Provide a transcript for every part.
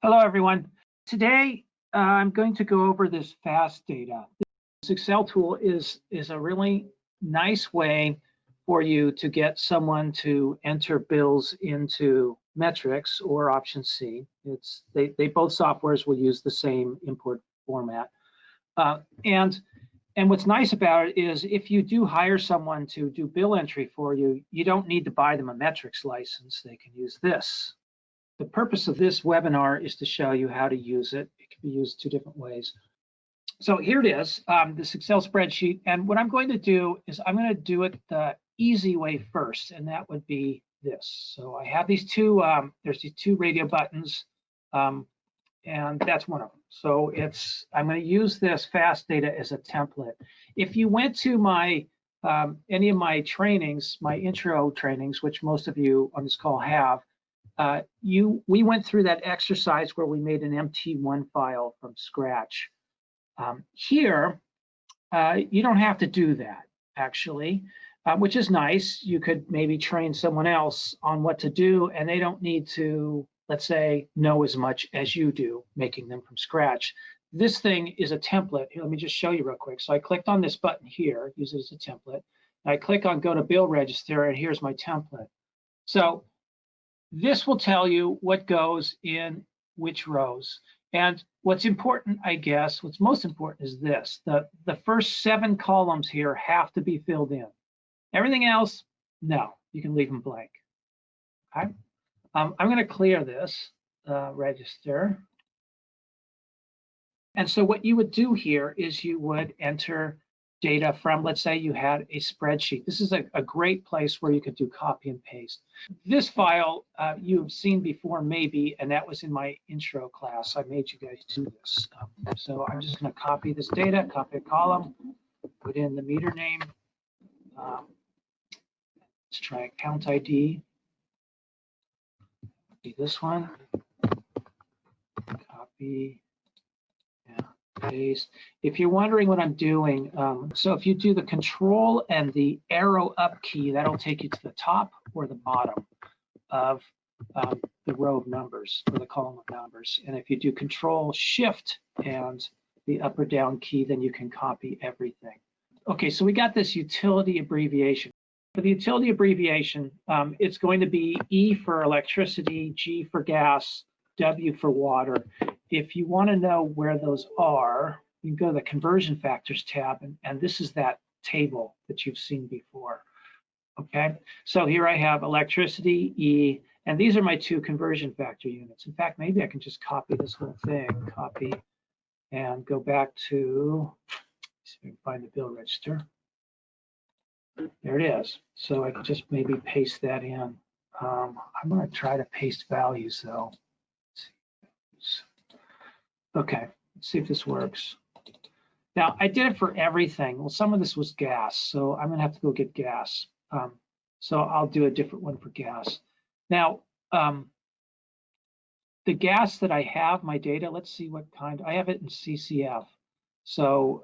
Hello, everyone. Today, I'm going to go over this Fastdata. This Excel tool is a really nice way for you to get someone to enter bills into Metrix or option C. They both softwares will use the same import format. And what's nice about it is if you do hire someone to do bill entry for you, you don't need to buy them a Metrix license. They can use this. The purpose of this webinar is to show you how to use it. It can be used two different ways. So here it is, this Excel spreadsheet. And what I'm going to do is I'm going to do it the easy way first, and that would be this. So I have these two, there's these two radio buttons, and that's one of them. So I'm going to use this Fastdata as a template. If you went to my any of my trainings, my intro trainings, which most of you on this call have, we went through that exercise where we made an MT1 file from scratch. Here, you don't have to do that, actually, which is nice. You could maybe train someone else on what to do, and they don't need to, let's say, know as much as you do, making them from scratch. This thing is a template. Here, let me just show you real quick. So I clicked on this button here, use it as a template. And I click on Go to Bill Register, and here's my template. So this will tell you what goes in which rows. And what's important, I guess, what's most important is this. The first 7 columns here have to be filled in. Everything else, no, you can leave them blank. Okay. I'm going to clear this register. And so what you would do here is you would enter data from, let's say you had a spreadsheet. This is a great place where you could do copy and paste. This file you've seen before maybe, and that was in my intro class. I made you guys do this. So I'm just going to copy this data, copy a column, put in the meter name. Let's try account ID. Copy this one. Copy. Paste. If you're wondering what I'm doing, so if you do the control and the arrow up key, that'll take you to the top or the bottom of the row of numbers or the column of numbers. And if you do control shift and the up or down key, then you can copy everything. Okay, so we got this utility abbreviation. For the utility abbreviation, it's going to be E for electricity, G for gas, W for water. If you want to know where those are, you can go to the conversion factors tab, and this is that table that you've seen before. Okay, so here I have electricity, E, and these are my 2 conversion factor units. In fact, maybe I can just copy this whole thing, copy, and go back to, see if I can find the bill register. There it is. So I can just maybe paste that in. I'm going to try to paste values though. Okay, let's see if this works. Now, I did it for everything. Well, some of this was gas, so I'm going to have to go get gas. So I'll do a different one for gas. Now, the gas that I have, my data, let's see what kind. I have it in CCF. So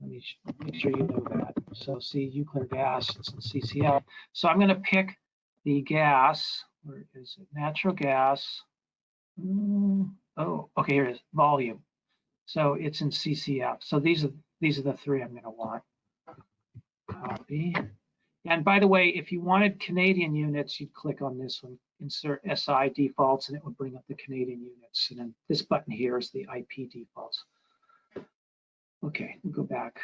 let me make sure you know that. So see, Euclid gas, it's in CCF. So I'm going to pick the gas. Where is it? Natural gas. Oh, okay, here it is, volume. So it's in CCF. So these are the 3 I'm going to want. Copy. And by the way, if you wanted Canadian units, you'd click on this one, insert SI defaults, and it would bring up the Canadian units. And then this button here is the IP defaults. Okay, we'll go back.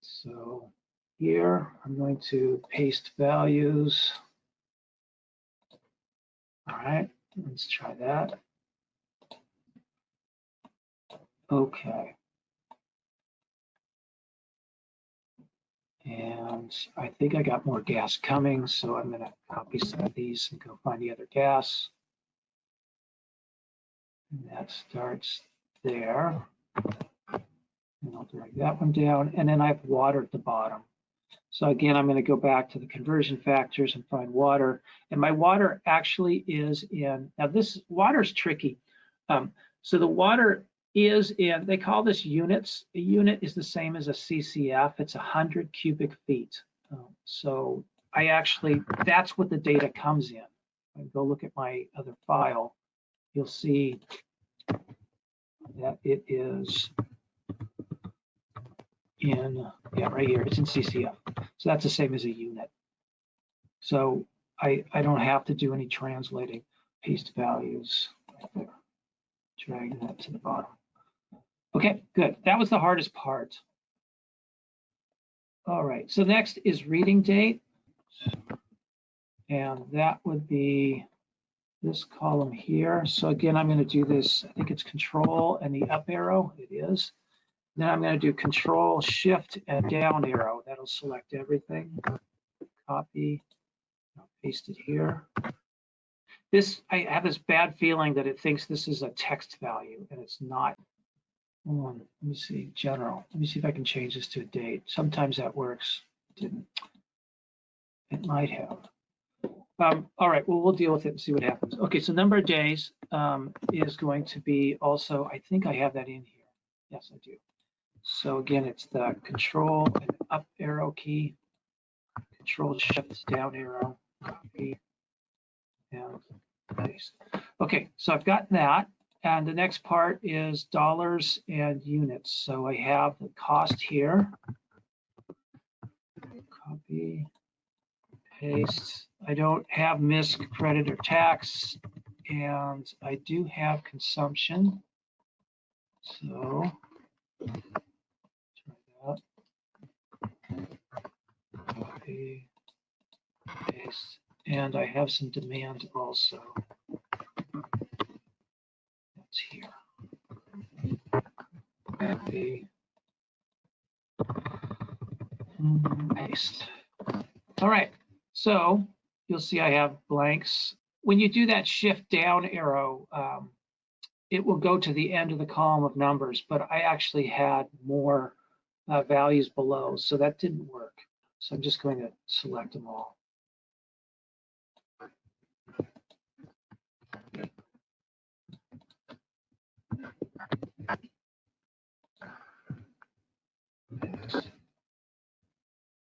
So here I'm going to paste values. All right, let's try that. Okay. And I think I got more gas coming, so I'm going to copy some of these and go find the other gas. And that starts there. And I'll drag that one down. And then I have water at the bottom. So again, I'm going to go back to the conversion factors and find water. And my water actually is in, now this water is tricky. So the water is in, they call this units. A unit is the same as a CCF. It's 100 cubic feet. So I actually, that's what the data comes in. I go look at my other file. you'll see that it is in, right here, it's in CCF. So that's the same as a unit. So I don't have to do any translating. Paste values right there. Drag that to the bottom. Okay, good. That was the hardest part. All right, so next is reading date. And that would be this column here. So again, I'm going to do this, I think it's control and the up arrow, it is. Then I'm going to do control, shift, and down arrow. That'll select everything. Copy, I'll paste it here. This, I have this bad feeling that it thinks this is a text value, and it's not. Hold on, let me see, general. Let me see if I can change this to a date. Sometimes that works. It didn't. It might have. All right, well, we'll deal with it and see what happens. Okay, so number of days is going to be also, I think I have that in here. Yes, I do. So again, it's the control and up arrow key, control shift down arrow, copy, and paste. Okay, so I've got that. And the next part is dollars and units. So I have the cost here. Copy, paste. I don't have MISC, credit, or tax. And I do have consumption. So try that. Copy, paste. And I have some demand also. That's here. Copy, paste. All right, so you'll see I have blanks. When you do that shift down arrow, it will go to the end of the column of numbers, but I actually had more values below, so that didn't work. So I'm just going to select them all.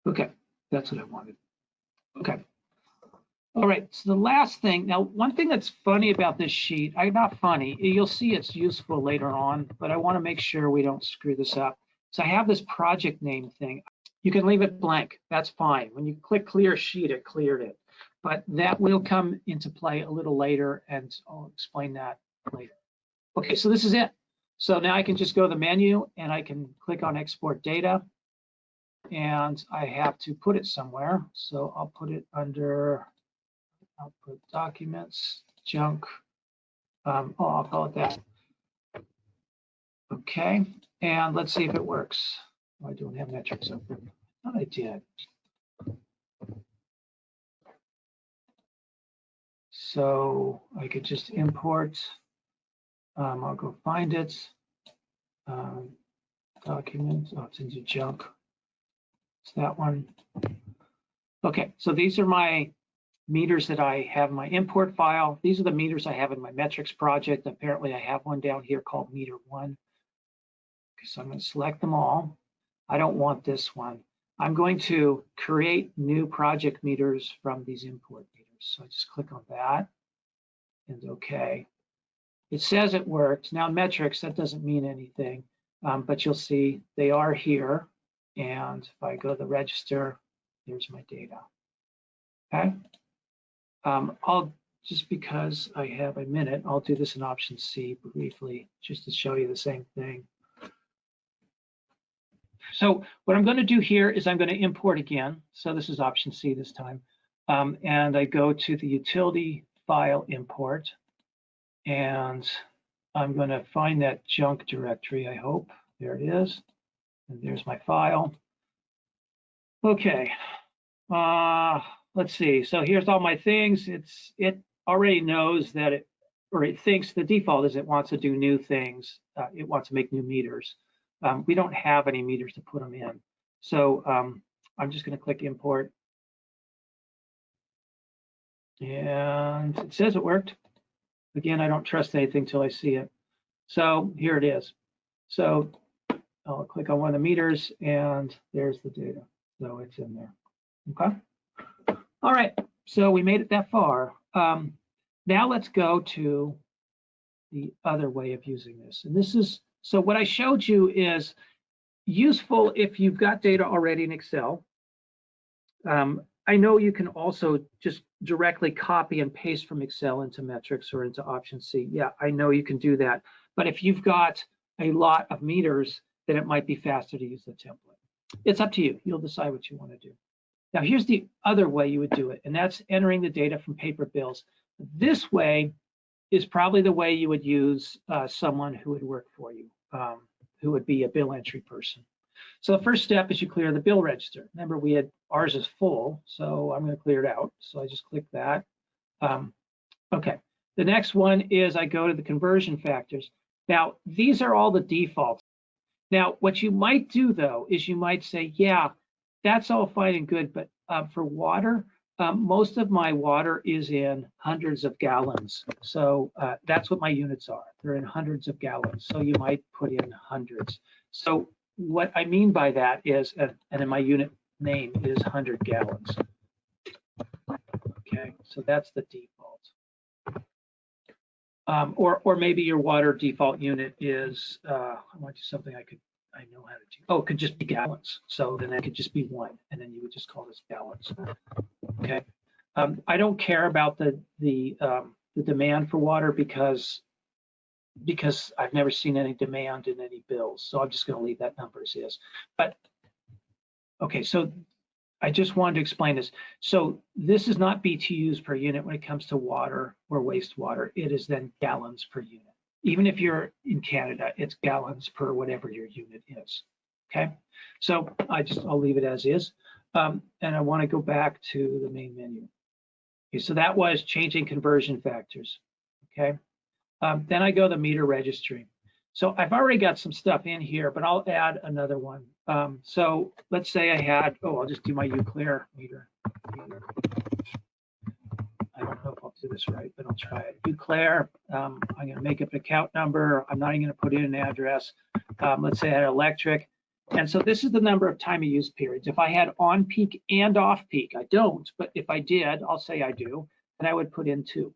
Okay, that's what I wanted. Okay. All right, so the last thing, now one thing that's funny about this sheet, not funny, you'll see it's useful later on, but I want to make sure we don't screw this up. So I have this project name thing. You can leave it blank, that's fine. When you click clear sheet, it cleared it. But that will come into play a little later, and I'll explain that later. Okay, so this is it. So now I can just go to the menu and I can click on export data, and I have to put it somewhere. So I'll put it under output documents, junk. I'll call it that. Okay, and let's see if it works. Oh, I don't have Metrix open. I thought I did. So I could just import. I'll go find it. Documents. Oh, it's into junk. It's that one. Okay, so these are my meters that I have in my import file. These are the meters I have in my Metrix project. Apparently I have one down here called meter 1. Okay, so I'm going to select them all. I don't want this one. I'm going to create new project meters from these import meters. So I just click on that and okay. It says it worked. Now in Metrix, that doesn't mean anything, but you'll see they are here. And if I go to the register, there's my data. Okay. I'll just because I have a minute, I'll do this in option C briefly, just to show you the same thing. So what I'm going to do here is I'm going to import again. So this is option C this time. And I go to the utility file import, and I'm going to find that junk directory, I hope. There it is. And there's my file. Okay. Let's see. So here's all my things. It already knows that it thinks the default is it wants to do new things. It wants to make new meters. We don't have any meters to put them in. So I'm just going to click import. And it says it worked. Again, I don't trust anything till I see it. So here it is. So I'll click on one of the meters and there's the data. So it's in there. Okay. All right. So we made it that far. Now let's go to the other way of using this. And this is, so what I showed you is useful if you've got data already in Excel. I know you can also just directly copy and paste from Excel into Metrix or into option C. Yeah, I know you can do that. But if you've got a lot of meters, then it might be faster to use the template. It's up to you. You'll decide what you want to do. Now, here's the other way you would do it, and that's entering the data from paper bills. This way is probably the way you would use someone who would work for you, who would be a bill entry person. So the first step is you clear the bill register. Remember, we had ours is full, so I'm going to clear it out. So I just click that. Okay. The next one is I go to the conversion factors. Now, these are all the defaults. Now, what you might do, though, is you might say, yeah, that's all fine and good, but for water, most of my water is in hundreds of gallons. So that's what my units are. They're in hundreds of gallons. So you might put in hundreds. So what I mean by that is, and then my unit name is 100 gallons. Okay, so that's the default. Or maybe your water default unit is, I want to do something I know how to do. Oh, it could just be gallons. So then it could just be 1, and then you would just call this gallons. Okay. I don't care about the demand for water because I've never seen any demand in any bills. So I'm just going to leave that number as is. But okay, so I just wanted to explain this. So this is not BTUs per unit when it comes to water or wastewater. It is then gallons per unit. Even if you're in Canada, it's gallons per whatever your unit is. Okay, so I'll leave it as is. And I want to go back to the main menu. Okay, so that was changing conversion factors. Okay. Then I go to meter registry. So I've already got some stuff in here, but I'll add another one. So let's say I had, I'll just do my uClear meter. I don't know if I'll do this right, but I'll try it. uClear, I'm going to make up an account number. I'm not even going to put in an address. Let's say I had electric. And so this is the number of time of use periods. If I had on peak and off peak, I don't, but if I did, I'll say I do, and I would put in 2.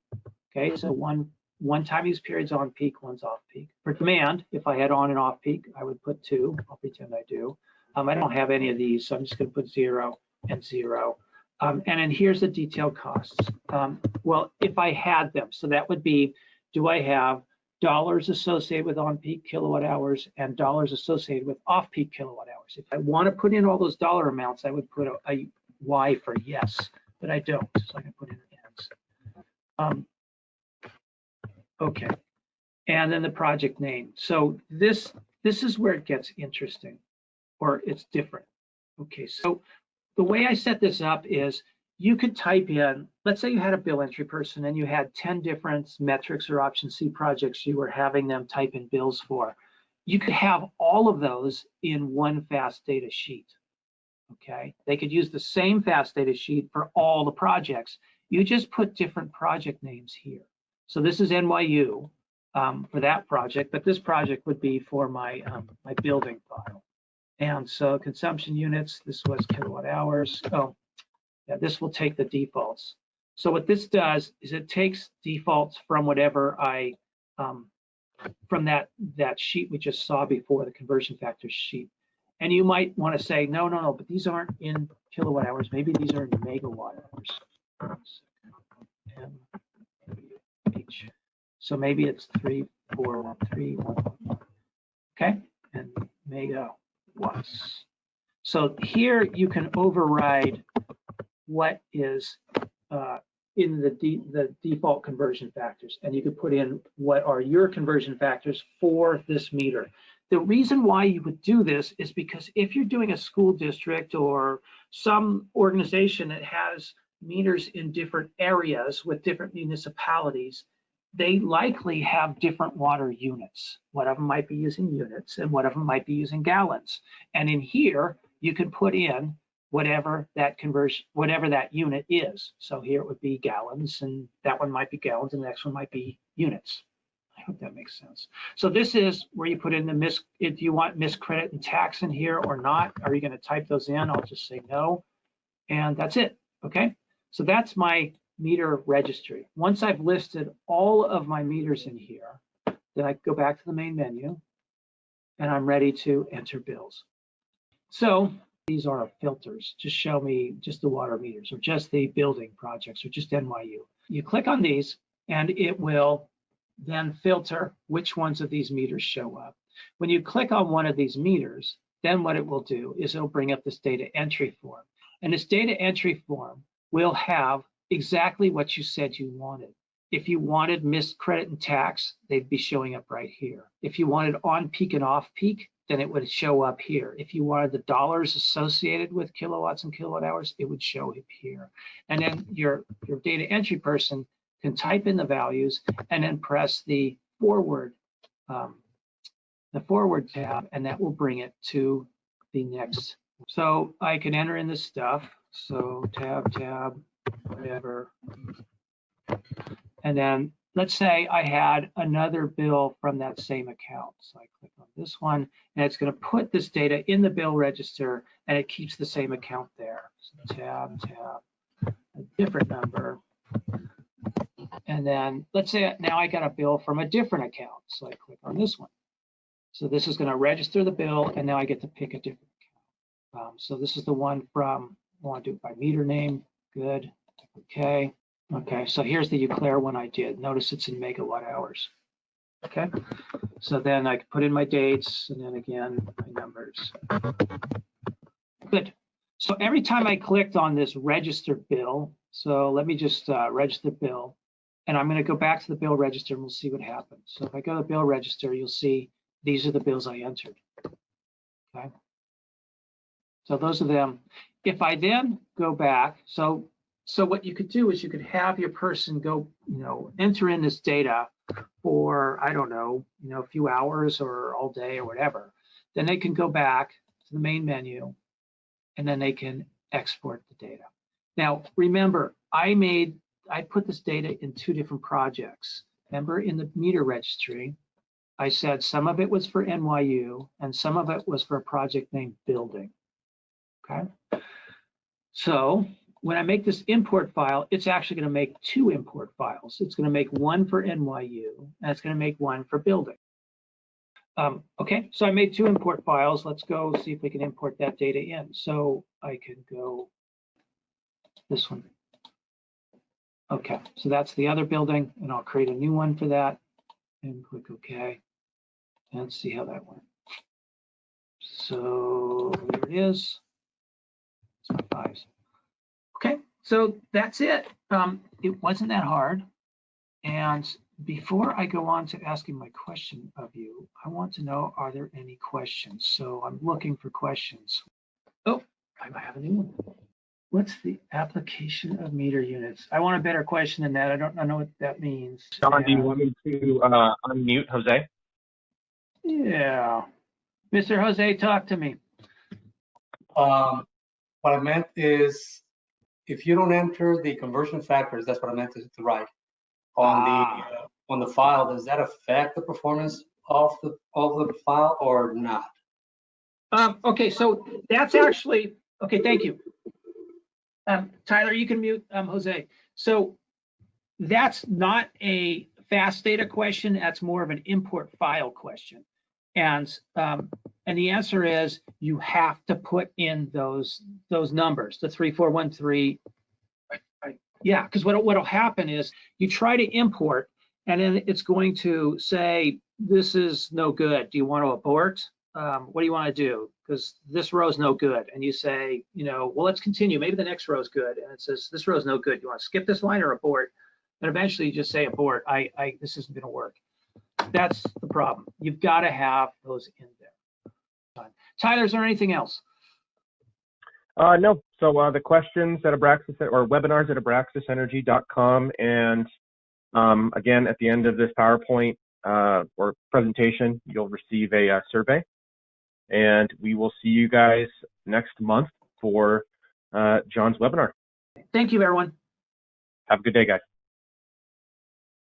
Okay, so one time use period's on peak, one's off peak. For demand, if I had on and off peak, I would put 2. I'll pretend I do. I don't have any of these, so I'm just going to put 0 and 0. And then here's the detailed costs. Well, if I had them, so that would be, do I have dollars associated with on-peak kilowatt hours and dollars associated with off-peak kilowatt hours? If I want to put in all those dollar amounts, I would put a Y for yes, but I don't, so I can put in N's. Okay, and then the project name. So this is where it gets interesting, or it's different. Okay, so the way I set this up is you could type in, let's say you had a bill entry person and you had 10 different Metrix or option C projects you were having them type in bills for. You could have all of those in one Fastdata sheet. Okay, they could use the same Fastdata sheet for all the projects. You just put different project names here. So this is NYU for that project, but this project would be for my my building file. And so consumption units, this was kilowatt hours. Oh, yeah, this will take the defaults. So what this does is it takes defaults from whatever from that sheet we just saw before, the conversion factors sheet. And you might want to say, no, but these aren't in kilowatt hours. Maybe these are in megawatt hours. MH. So maybe it's 34131. Okay, and megawatts. So here you can override what is in the default conversion factors, and you could put in what are your conversion factors for this meter. The reason why you would do this is because if you're doing a school district or some organization that has meters in different areas with different municipalities, they likely have different water units. One of them might be using units and one of them might be using gallons. And in here, you can put in whatever that conversion, whatever that unit is. So here it would be gallons, and that one might be gallons, and the next one might be units. I hope that makes sense. So this is where you put in the if you want miscredit and tax in here or not. Are you going to type those in? I'll just say no, and that's it. Okay, so that's my meter registry. Once I've listed all of my meters in here, then I go back to the main menu, and I'm ready to enter bills. So these are filters. Just show me just the water meters, or just the building projects, or just NYU. You click on these, and it will then filter which ones of these meters show up. When you click on one of these meters, then what it will do is it'll bring up this data entry form. And this data entry form will have exactly what you said you wanted. If you wanted missed credit and tax, they'd be showing up right here. If you wanted on peak and off peak, then it would show up here. If you wanted the dollars associated with kilowatts and kilowatt hours, it would show up here. And then your data entry person can type in the values and then press the forward tab, and that will bring it to the next. So I can enter in this stuff. So tab, whatever. And then let's say I had another bill from that same account. So I click on this one, and it's going to put this data in the bill register, and it keeps the same account there. So tab, a different number. And then let's say now I got a bill from a different account. So I click on this one. So this is going to register the bill, and now I get to pick a different account. So this is the one from, I want to do it by meter name. Good. Okay. Okay. So here's the Euclair one I did. Notice it's in megawatt hours. Okay. So then I can put in my dates, and then again, my numbers. Good. So every time I clicked on this register bill, so let me just register bill, and I'm going to go back to the bill register, and we'll see what happens. So if I go to bill register, you'll see these are the bills I entered. Okay. So those are them. If I then go back, so what you could do is you could have your person go, enter in this data for, I don't know, a few hours or all day or whatever. Then they can go back to the main menu, and then they can export the data. Now, remember, I put this data in two different projects. Remember, in the meter registry, I said some of it was for NYU and some of it was for a project named Building. Okay. So when I make this import file, it's actually going to make two import files. It's going to make one for NYU, and it's going to make one for Building. Okay, so I made two import files. Let's go see if we can import that data in. So I can go this one. Okay, so that's the other building, and I'll create a new one for that and click OK. And let's see how that went. So there it is. It's my fives. Okay, so that's it. It wasn't that hard. And before I go on to asking my question of you, I want to know, are there any questions? So I'm looking for questions. Oh, I have a new one. What's the application of meter units? I want a better question than that. I don't know what that means. John, do you want me to unmute Jose? Yeah. Mr. Jose, talk to me. What I meant is, if you don't enter the conversion factors, that's what I meant to write on the file. Does that affect the performance of the file or not? Okay, so that's actually okay. Thank you, Tyler. You can mute Jose. So that's not a Fastdata question. That's more of an import file question, and the answer is you have to put in those numbers, the 3413. Yeah, because what'll happen is you try to import, and then it's going to say this is no good. Do you want to abort? What do you want to do? Because this row is no good. And you say, well, let's continue. Maybe the next row is good. And it says this row is no good. You want to skip this line or abort? And eventually you just say abort. This isn't going to work. That's the problem. You've got to have those in there. Tyler, is there anything else? No. So the questions at Abraxas or webinars at abraxasenergy.com, and again at the end of this PowerPoint or presentation, you'll receive a survey, and we will see you guys next month for John's webinar. Thank you, everyone. Have a good day, guys.